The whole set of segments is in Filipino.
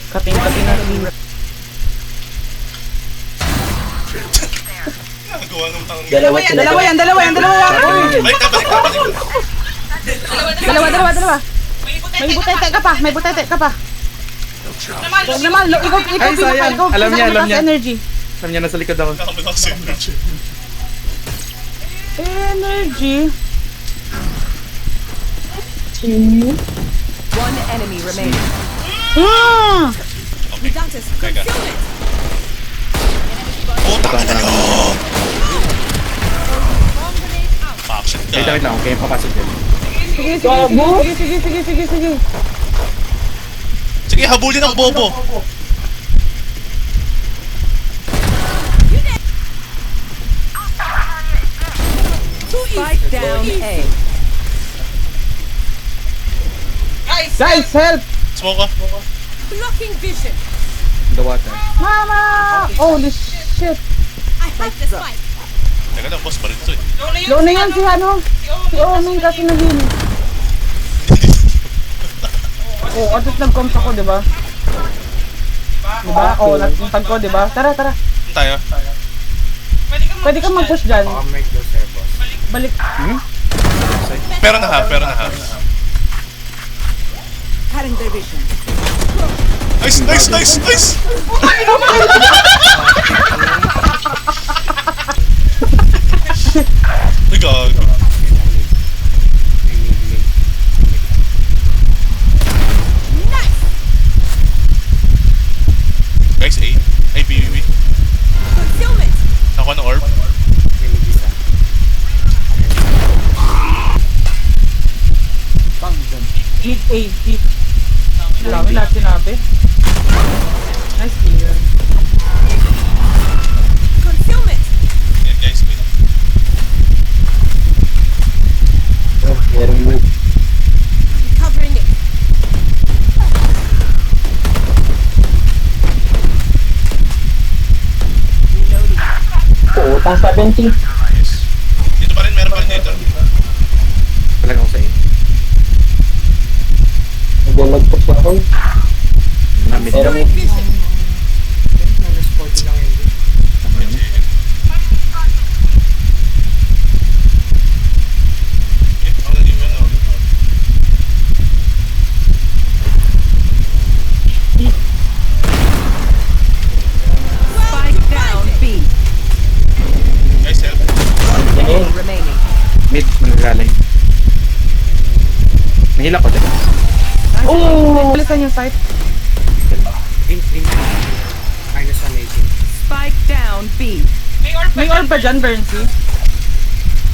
Kaping na rin. Nagawa ng tanong. Dalawa yan. Balik na. Dalawa. May butete ka pa. Huwag naman, ikaw Ay, sayang. Alam niya. Energy. Alam niya, nasa likod ako. Nakamalakas yung energy. Energy. One enemy remaining. Okay. Teka. Puta ka na. Action ka. Wait lang, okay, papasok din. Sige. Sige, habulin ang bobo. Spike down A. Guys, help! Smoke ka. Blocking vision. The water. Mama! Holy shit! I have the spike. Teka lang, boss pa rin ito eh. Low na yan si Si Omen kasi naging. Oh, at least nag-comms ako, diba? Diba? Oh, nagtag ko, diba? Tara. Saan tayo? Pwede ka mag-push dyan. Balik. Pero na half. Cutting their vision. Nice! My God. Guys, A. Ay, B. Concealment. Nakuha ng orb. Mid A, B. Dami lahat sinabi. Nice clear. Concealment. Yan guys, wait. Covering it. Oo, tang 70. Yes. Dito pa rin, meron pa rin dito. Talaga ako sa A. Naglalagpas ako. Namit Pero na. Covering vision. Spike down B. Guys, help. Remaining. Mid, magagaling. Nahila ko din. Oh! Balikan yung site. Spike down B. May orb pa dyan, Berncy?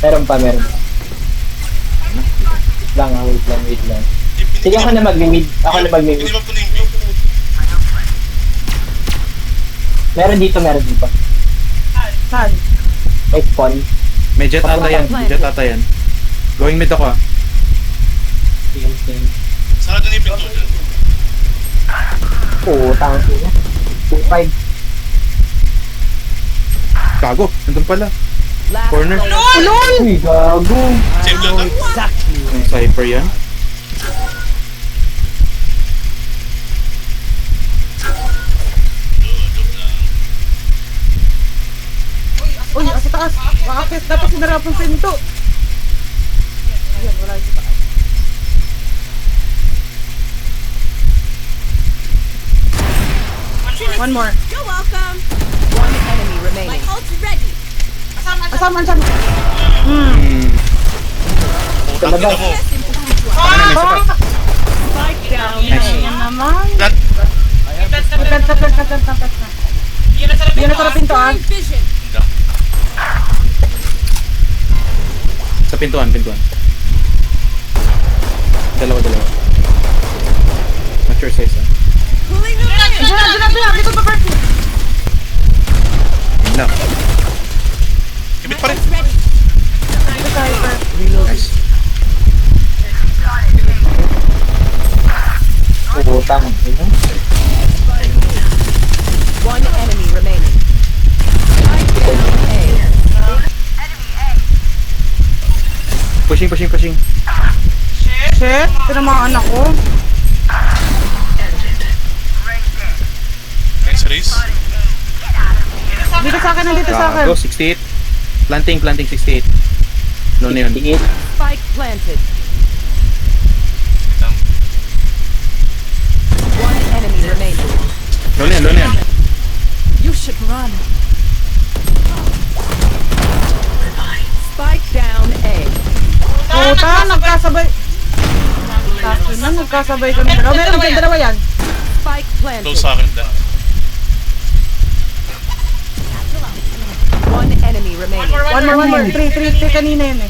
Meron pa. Wait lang. Sige, ako na mag-mid. Hindi ba po na yung B? Meron dito. Saan? May spawn. May jet ata yan. Going mid ako ah. Sarado na yung pinto dyan. Oo, tang 2-5. Gago, nandun pala. Last Corner. player. Uy, gago. Save lang lang. Yung Cypher yan. Uy, sa taas! Bakit? Dapat sinarapang pinto! Ayan, wala yung taas. One more. You're welcome. One enemy remaining. My ult's ready. Asama dyan! Putang ina mo. Spike down Nice. A. Ayan naman! Plant. Plant. Yun na sa pintuan. Covering vision. Sa pintuan. Dalawa. Mature size ah. Pulling the trigger. Diyan! Dito pa, Bertie! Yun lang. Kimit pa rin. Ult's ready. Dito tayo, Bert. Nice. Oo, tang. One enemy remaining. Spike down A. Pushing. Shit! Tinamaan ako. sa akin, nandito sa akin. Gago, 68. Planting 68. No na yun. Tingin. Spike planted. Wait lang. One enemy remaining. No na yan. You should run. Spike down A. Puta, nagkasabay. Akin na, nagkasabay kami dalawa. Meron dyan, dalawa yan. Spike planted. Close sa akin na. One enemy remaining. One more. Three kanina yun eh.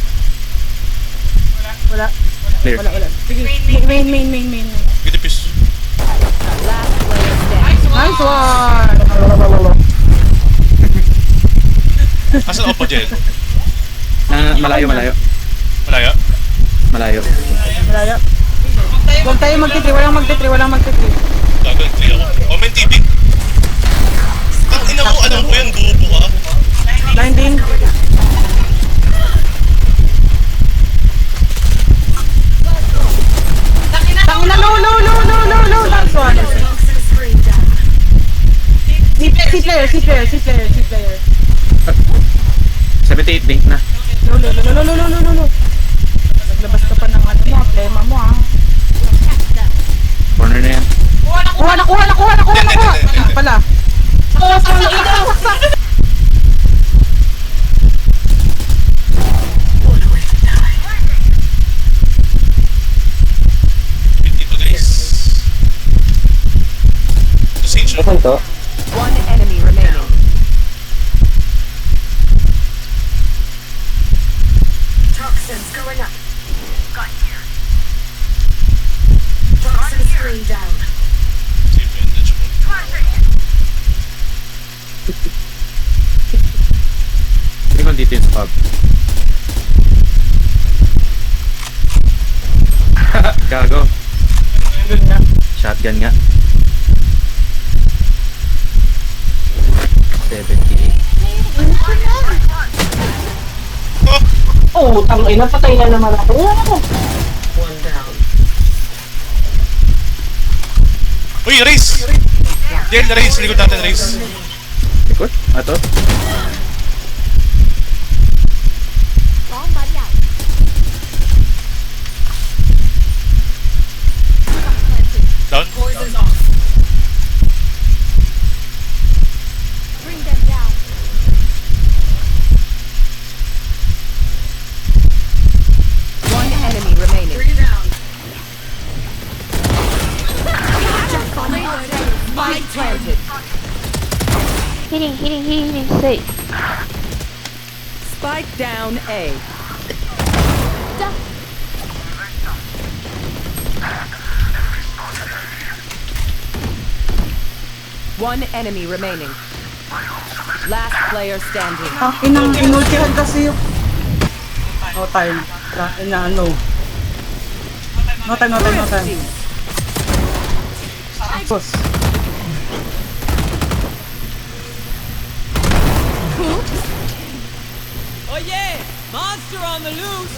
Wala. Clear. Sige, main. Get the piece. Last player standing. Nice one! Asan ako pa, Jel? Malayo. Malaya? Malaya. Huwag tayo magtitri, walang magtitri. Gagal, 3 ako. Oh, may TV. Ang ina mo, alam ko yan, bubo ka. Blinding. Tangina, low. Nice one. Si player. 78 blink na. Low. Naglabas ka pa ng ano mo, plema mo ah. Corner na yan. Kuha na. Ano pala? Dito, guys. Ito, Sage. Saan to? One enemy remaining. Toxins going up. Got here. Toxin screen down. Save bandage mo. Hindi ko dito yung spot. Gago. Shotgun nga. 78. Oh! Oh, tangina, patay na naman ako. One down. Uy, race! Jel, race. Likod natin, race. Likod? Ato? Down. Poison's off. One enemy remaining. Three down. Spike planted. Hitting, safe. Spike down A. One enemy remaining. Last player standing. Akin ang inultihan kasi yung... No time. No time. Boss. Oh yeah! Monster on the loose!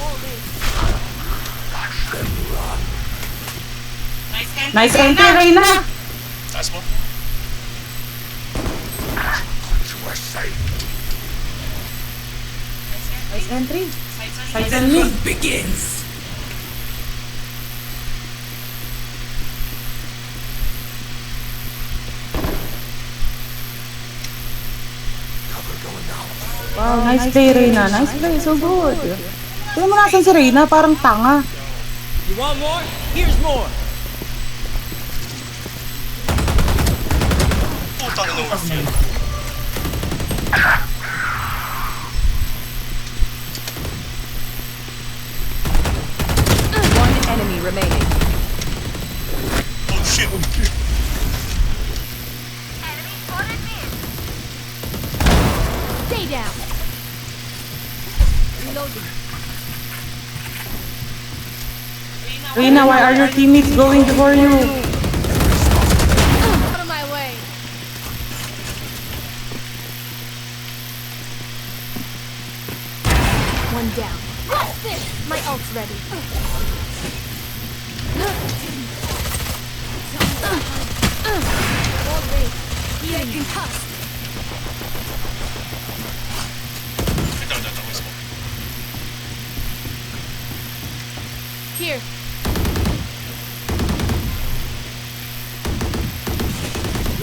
Nice entry, Reyna! Taas mo. Nice entry. Sides and mid. Begins! Wow, nice play, Reyna. Nice play, so good. Tingnan mo nasan si Reyna, parang tanga. You want more? Here's more! Putang ina mo, Phil. One enemy remaining. Oh shit. Stay down. Reloading. Reyna, why are your teammates going before you? Out of my way. One down. What's this? My ult's ready. Already. Getting concussed.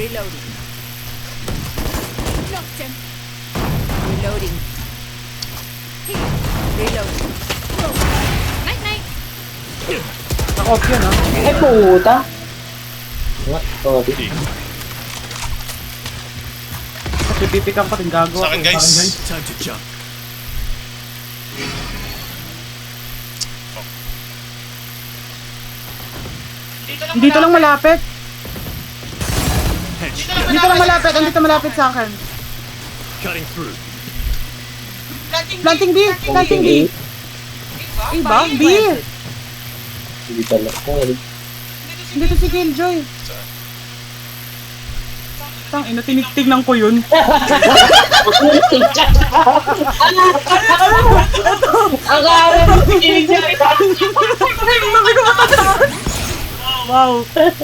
Reloading. Knocked him. Reloading. Reloading. Night night. Naka-off yun, ah. Ay, puta. What? Sorry. Kasi pipikan ko rin gago. Sa akin, guys. Time to jump. Dito lang malapit. Headshot. Dito lang malapit. Andito malapit sa akin. Cutting through. Planting B. Planting B. A ba? B. Hindi pala. Sorry. Dito si Killjoy. Tang ina, tinitignan ko yun. Akala mo pinigyan. Wow. Tama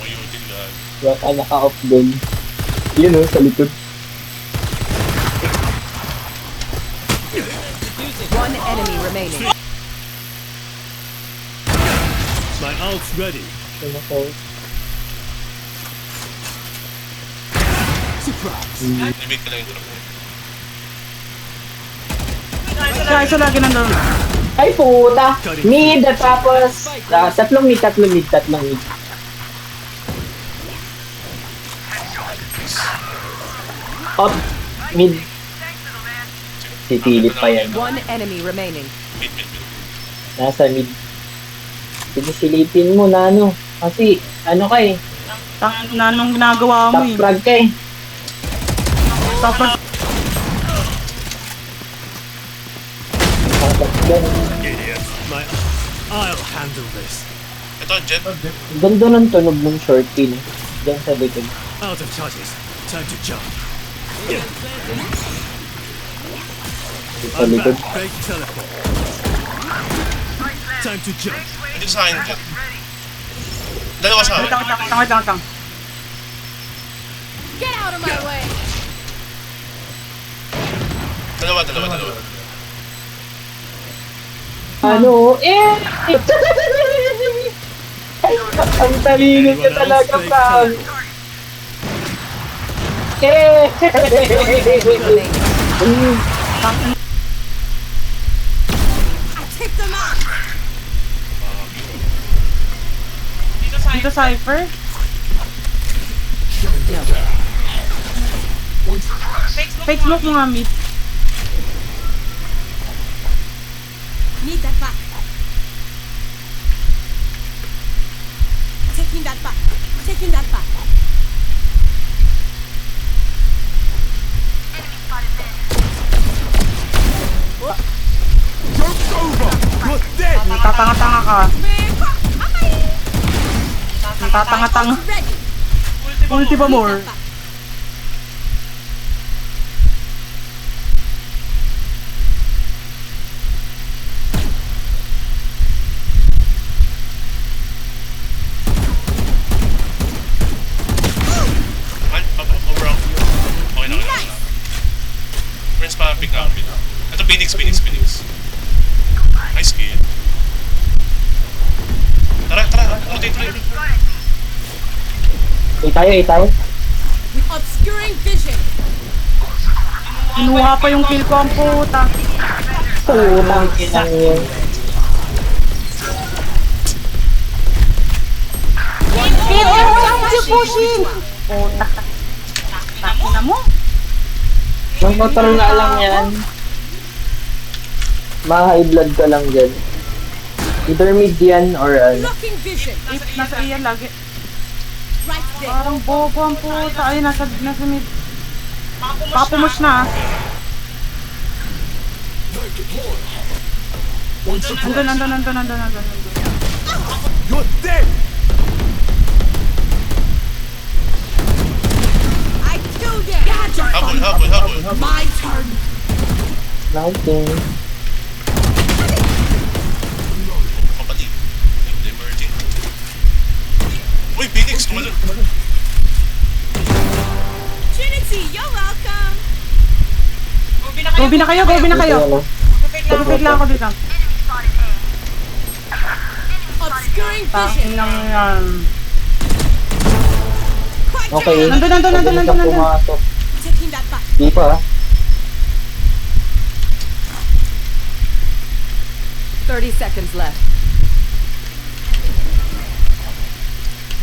yun din lang. Baka naka-off doon. Yun o, sa likod. One enemy remaining. My ult's ready. Ano ko? Surprise. Limit ka lang yung drop. Kaya isa lagi nandun. Ay, puta! Mid, tapos... tatlong mid. Up, mid. Sipilit pa yan. One enemy remaining. Mid. Nasa mid. Sige, silipin mo na ano. Kasi, ano ka eh. Tang ina, anong ginagawa mo Top eh. frag ka eh. Tapos, Tapos ganun. Idiot. I'll handle this. Ito, Jet. Ganda ng tunog ng short pin. Diyan sa likod. Out of charges. Time to jump. Sa I'm likod. back. Fake teleport. Time to jump. Dito sa akin, Jet. Dalawa sa akin. wait lang. Get out of my way. Dalawa. Ano? Eh! Ang talino niya talaga, Frank. Eh! Dito Cypher. Fake smoke mo nga mid. Need that back. Taking that back. You're dead. Tatanga-tanga ka. Tatanga-tanga. Ready. Ulti pa more. Overall. Okay na. Prince pa, pick na. Ito, Phoenix. Nice kill. Tara. Rotate. Eh tayo. Obscuring vision. Kinuha pa yung kill ko ang puta. Putang inang yun. Pushing! Puta. Takina mo. Ang motor na lang yan. Ma-high blood ka lang dyan. Either mid yan or ano. Blocking vision. Nasa iyan lagi. Right there. Parang bobo ang puta. Ay, nasa mid. Papumosh na. Andun. You're dead. I killed it. Habol. My turn. Nothing. Kapatid. Emerging. Uy, Phoenix, tumalun. Trinity, you're welcome. Gobi na kayo. Ito ano. Perfect lang ako dito. Obscuring vision. Takin lang yan. Okay. Nandun. Huwag na pumasok. Taking that back. Di pa, 30 seconds left.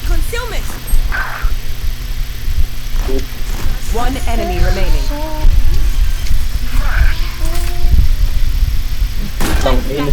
Concealment. One enemy remaining. Tangin.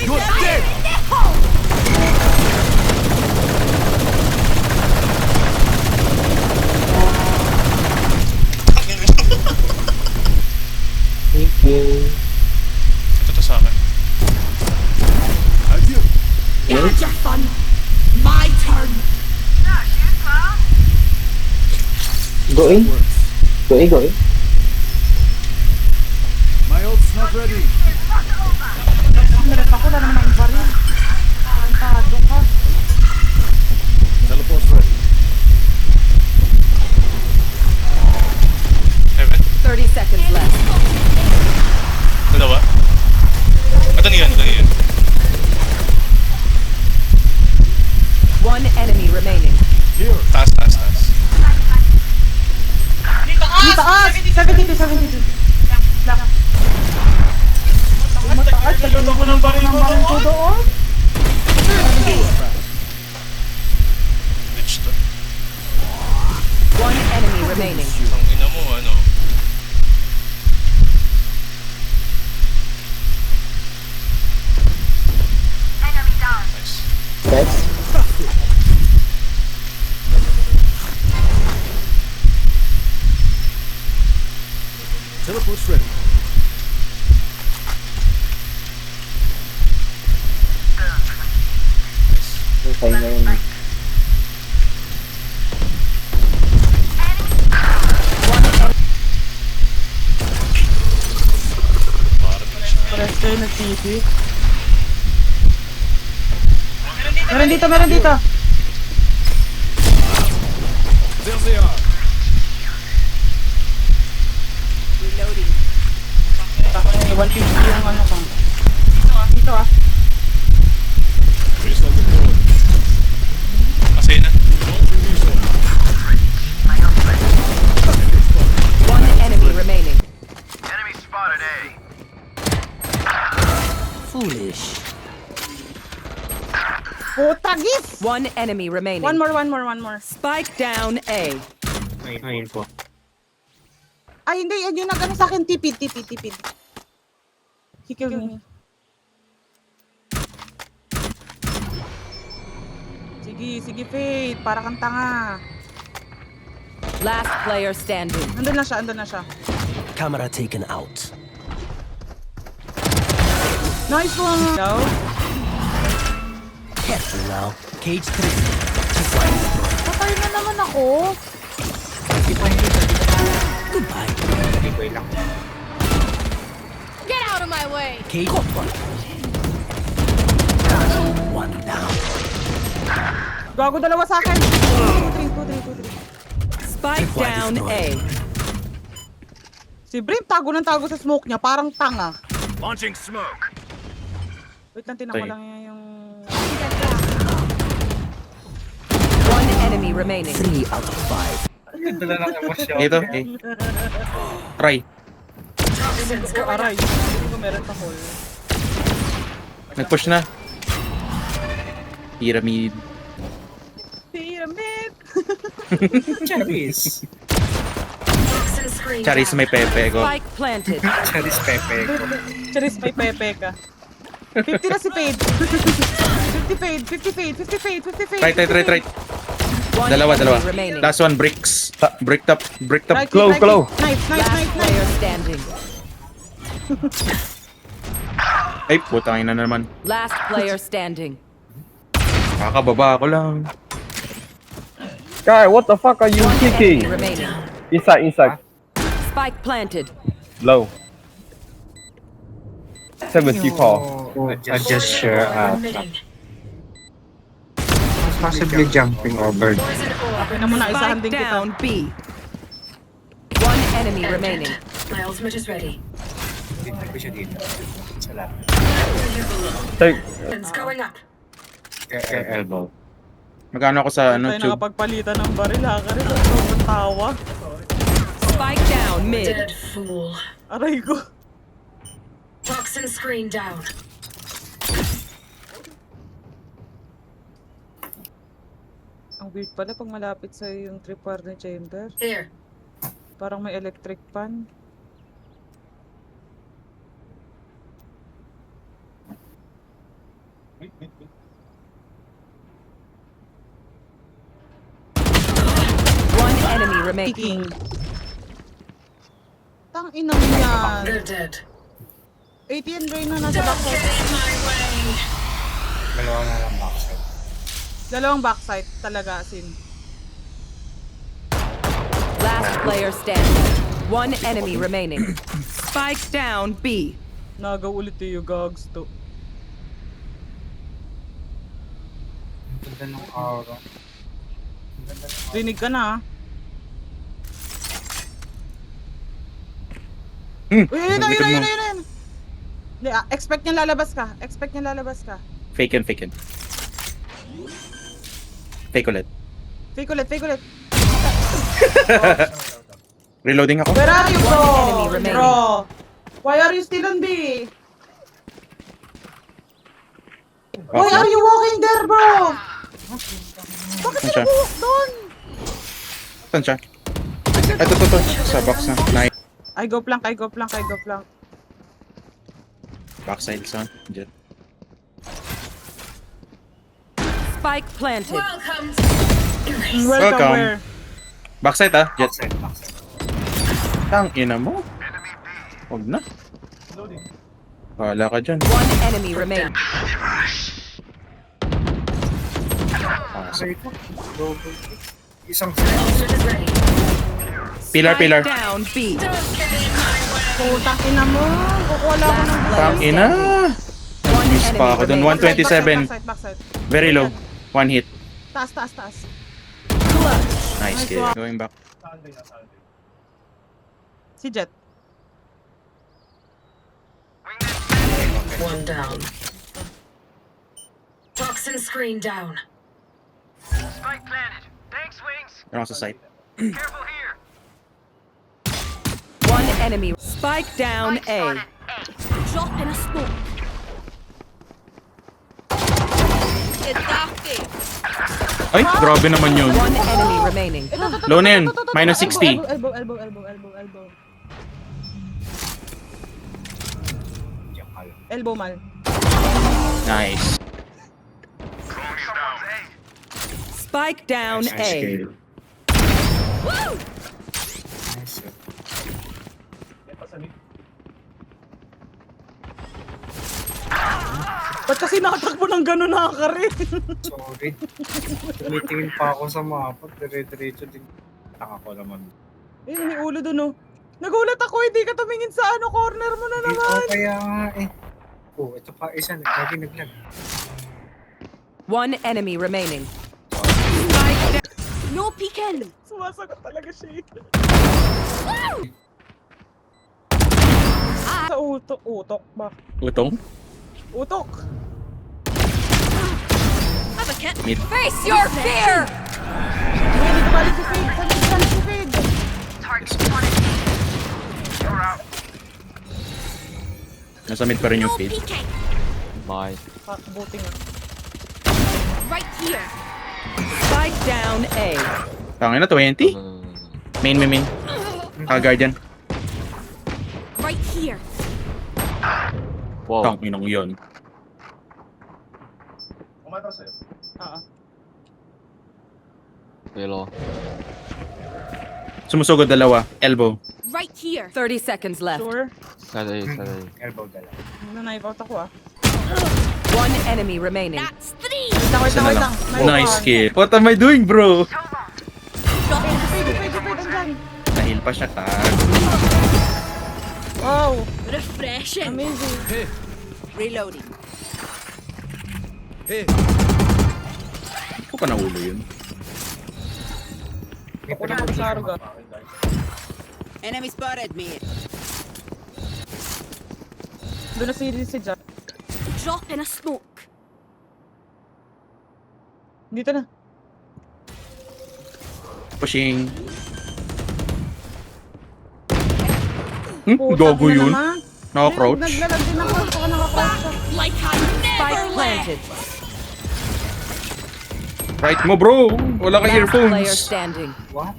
You're dead! Tangin nyo. Thank you. Ito to sa akin. Adieu! Had your fun. My turn. Going? Going? My ult's not ready. Meron ako, wala naman ang baril. Tarantado ka. Teleport's ready. Heaven. 30 seconds left. Dalawa. Ito niyan. One enemy remaining. Here. Taas. Dito taas! 72. Lang. Mataas, nagulong ko ng baril ko doon. Bitch to. One enemy remaining. Ang ina mo, ano. Nice. Next. Teleport's ready. Okay na yun. Pares kayo nag-TV. Meron dito. There they are. Reloading. Ako na 150 yung ano ko. Dito ah. Here's on the board. Kasi na. One enemy remaining. Putagis! One enemy remaining. One more. Spike down A. Ayun po. Ay, hindi. Yun yung nag-ano sa akin. Tipid. Kill me. Sige, Fate. Para kang tanga. Last player standing. Andun na siya. Camera taken out. Nice one! Go. Careful now. Cage 3. Patay na naman ako. Goodbye. Get out of my way. Cage 1. One down. Gago dalawa sa akin. 2-3. Spike down A. Si Brim tago sa smoke niya. Parang tanga. Launching smoke. Wait lang, tinan ko Tay. lang yung... One enemy remaining. 3 out of 5. Ito, eh. Try. Aray. Hindi ko meron pa hole. Nag-push na. Pyramid. Pyramid! Toxin screen Charis down. may pepe ko. Spike planted. Charis may pepe ka. 50 na si Fade. 50 Fade. Right. One Dalawa. enemy remaining. Last one, bricks. Brick top. Right, Glow. Nice. Last player standing. Ay, putangin na naman. Last player standing. Kakababa ko lang. Guy, what the fuck are you One enemy kicking? remaining. Inside. Spike planted. Low. 70 Paul. I just share Admitting. possibly jumping over. Akin na muna, isahan Spike din kita. down B. One enemy remaining. My ultimate is ready. Dito siya dito. Sa lap. Take, It's going up. Elbow. Magkano ako sa ano, Tayo tube? nakapagpalitan ng baril, ha? Kari, sobrang tawa. Spike down mid. Dead fool. Aray ko. Toxin screen down. Ang weird pala pag malapit sa yung tripwire chamber. Here. Parang may electric fan. One enemy remaining. King. Tang ina mo yan. They're dead. ATN Ray na nasa backside. My way. Dalawa na lang backside. Dalawang backside talaga sin. Last player standing. One enemy remaining. Spike down B. Nagaw ulit yung gags to. Ang ganda ng aura. Rinig ka na, ha? Hmm, Uy, yun na, yun na, nagutom yun mo. na, yun na, yun na. Hindi, expect niya lalabas ka. Expect niya lalabas ka. Fake and fake and. Fake ulit. Fake ulit, fake ulit. Reloading ako. Where are you, bro? One enemy remaining. Bro, why are you still on B? Why Okay. are you walking there, bro? Bakit Saan sila siya? buwak doon? Saan siya? Ito, to. Sa box na. Nice. I go plank, I go plank, I go plank. Backside son. Jet. Spike planted. Welcome. Welcome, Welcome. where? Backside ah. Jet. Backside, backside. Tang ina mo. Huwag na. Wala ka dyan. One enemy remaining. Aray ko. Double kick. Isang Ultimate is ready. Pillar, Spike pillar. down B. Putang ina mo. Kukuha lang ako ng Tang ina. One Miss enemy pa ako dun. remaining. 127. Backside, backside. Very low. One hit. Taas, taas, taas. Nice kill. Going back. Si Jet. One down. Toxin screen down. Meron ako sa site. One enemy. Spike down A. Drop in a smoke. Ay, grabe naman yun. One enemy remaining. Low na yun. Minus 60. Elbow, elbow, elbow, elbow, elbow. Elbow mal. Nice. Spike down nice A. kill. Nice. Ba't kasi nakatakbo ng gano'n nakakarin? Sorry. Tumitingin pa ako sa mapa. Dire-diretso din. Taka ko naman. Ayun, may ulo dun, oh. Nagulat ako, hindi ka tumingin sa ano, corner mo na Dito naman. kaya nga eh. Oh, ito pa isa. Lagi naglag. One enemy remaining. No peeking. Sumasagot talaga siya. Sa utok. Utok ba? Utong? Utok. Have a kit. Mid. Face your fear. Ay, dito balik si Fade. Saan dito balik si Fade? Nasa mid pa rin yung No feed. peeking. Buti nga. Right here. Spike down A. Tangin na, 20? Main. Guardian. Right here. Tangin ang yun. Sumusugod dalawa. Elbow. Right here. 30 seconds left. Sure. Elbow dala. Nanay out ako, ah. One enemy remaining. That's three. Wait Isa na lang. lang. Nice kill. What am I doing, bro? Fade, andyan. Dahil pa siya tag. Wow. Refreshing. Amazing. Reloading. Hindi ko pa nahulo yun. Ako na ako sa Arga. Enemy spotted me. Doon na si Jack. Drop in a smoke. Dito na. Pushing. Putang Gago ina yun. naman. Naka-crouch. Naglalag din ako. Baka naka-crouch siya. Like I Spike never left. planted. Right mo, bro. Wala kang Last player earphones. standing. What?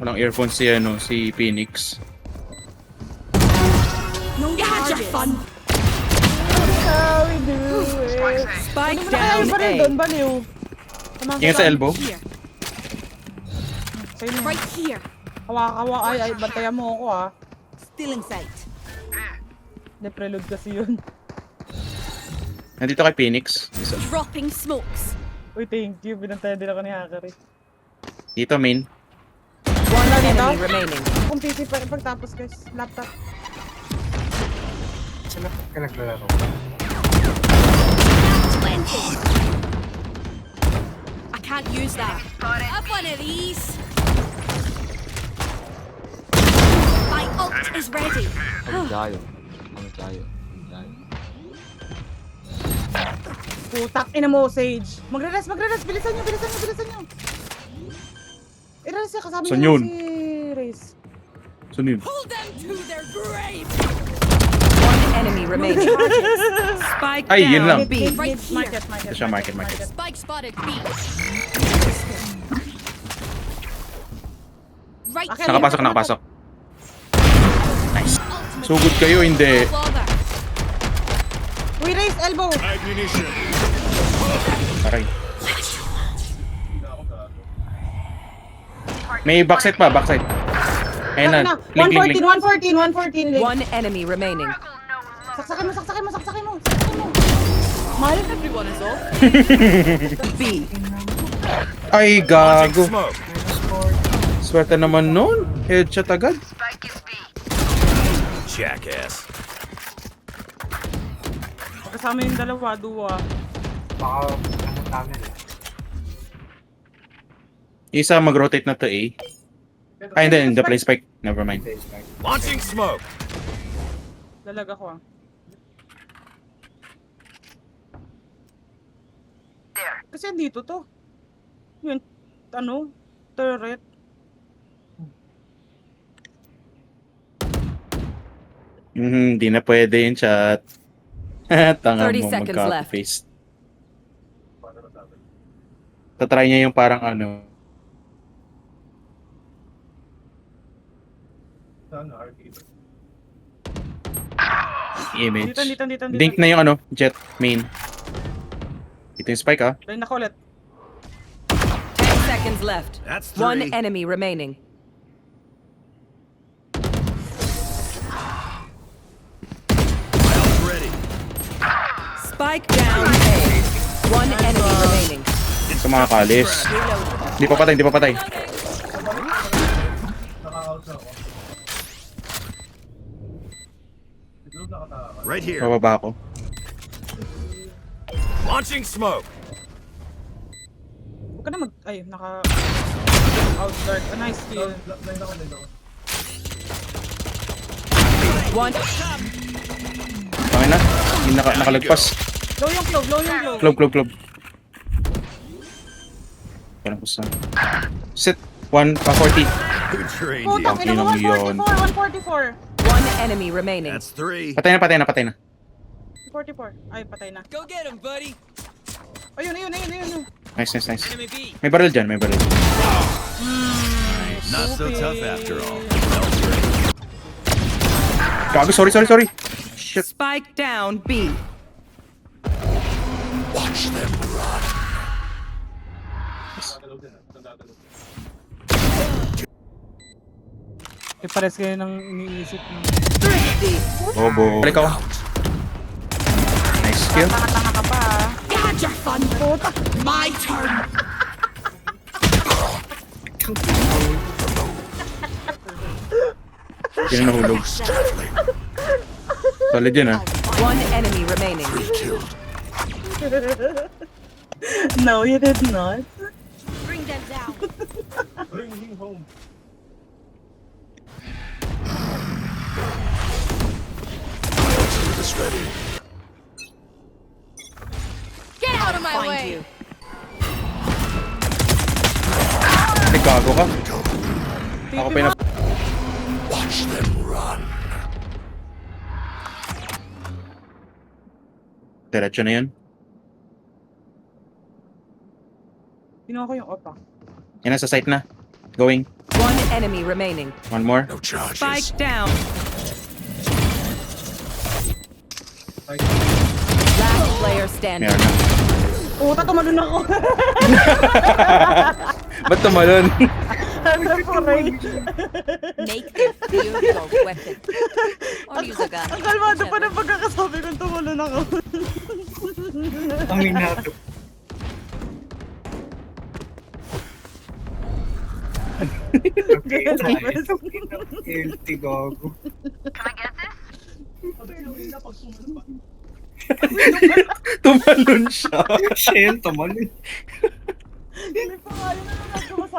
Walang earphones si Phoenix. No, you had your fun. How we do it. Spike Ano mo na kaya down iba rin A. doon, baliw. Tingin sa elbow. Here. Sa'yo na. Right here. Hawa-hawa. Ay, bantayan mo ako ah. Still in sight. De-prelude kasi yun. Nandito kay Phoenix. Isa. Dropping smokes. Uy, thank you. Binantayan din ako ni Hakari. Dito main. One dito? enemy remaining. Kung PC pa pagtapos guys. Laptop. Sila ka naglalaro. I can't use that. Have one of these. My ult is ready. Putak, ina mo, Sage. Magre-rest. Bilisan nyo. I-rest siya kasama Saan niya yun? si Raze. Saan yun? Pull them to their grave. One enemy remaining. Spike Ay, yun lang. down B. Right here. Market. Ito siya, market. Spike spotted B. Right Akin, Nakapasok. Nice. So good kayo, hindi. Bother. Uy, Raze, elbow. Aray. May backside pa, backside. Ayun na. Link. 114, link. One enemy remaining. Saksakin mo. Mahal. Everyone is off. B. Ay, gago. Swerte naman nun. Headshot agad. Jackass. Kasama yung dalawa, duwa. Baka ano namin eh. Isa mag-rotate na to A. Ay, hindi. The play spike. Never mind. Launching smoke. Lalag ako ah. Kasi dito to. Yun, turret. Di na pwede yung chat. Tanga 30 mo seconds mag-copy-paste. Tatry niya yung parang image. Dito. Dink na yung jet main. Ito yung spike ah. Line ako ulit. 10 seconds left. That's One three. enemy remaining. Ready. Spike down A. One enemy remaining. Sa mga kalis. Hindi pa patay. Right here. Bababa ako. Launching smoke. Huwag ka na outdark. A nice kill. One. Okay na. Hindi nakalagpas. Low yung globe. Club. Parang kusa. Set. 1, 40. Who trained Putak, you? ina mo, Yun. 144. One enemy remaining. That's three. Patay na. 44. Ay, patay na. Go get him, buddy. Ayun. Nice. Enemy B. May barrel dyan. Not so tough after all. Gago, sorry. Shit. Spike down B. Watch them run. Pares kayo ng iniisip na. Bobo. Balik ako. Nice kill. Tanga ka pa ah. You had your fun. Putak. My turn. Hindi na nahulog. Solid yun ah. One enemy remaining. No, you did not. Bring them down. This ready. Get out of my way. You. Ay, gago ka. Ako pinap... Watch them run. Diretso na yun. Kinuha ko yung opa. Yan, nasa site na. Going. One enemy remaining. One more. No charges. Spike down. Last player standing. Meron na. Puta, tumalun ako. Ba't tumalon? I'm for rage. Make them fear your weapon. Or use a gun. Ang kalmado pa ng pagkakasabi kong tumalun ako. Aminado. Guilty gago. Tumalon siya. Siya yun, tumalun. Hindi pa nga yun ang nagkamas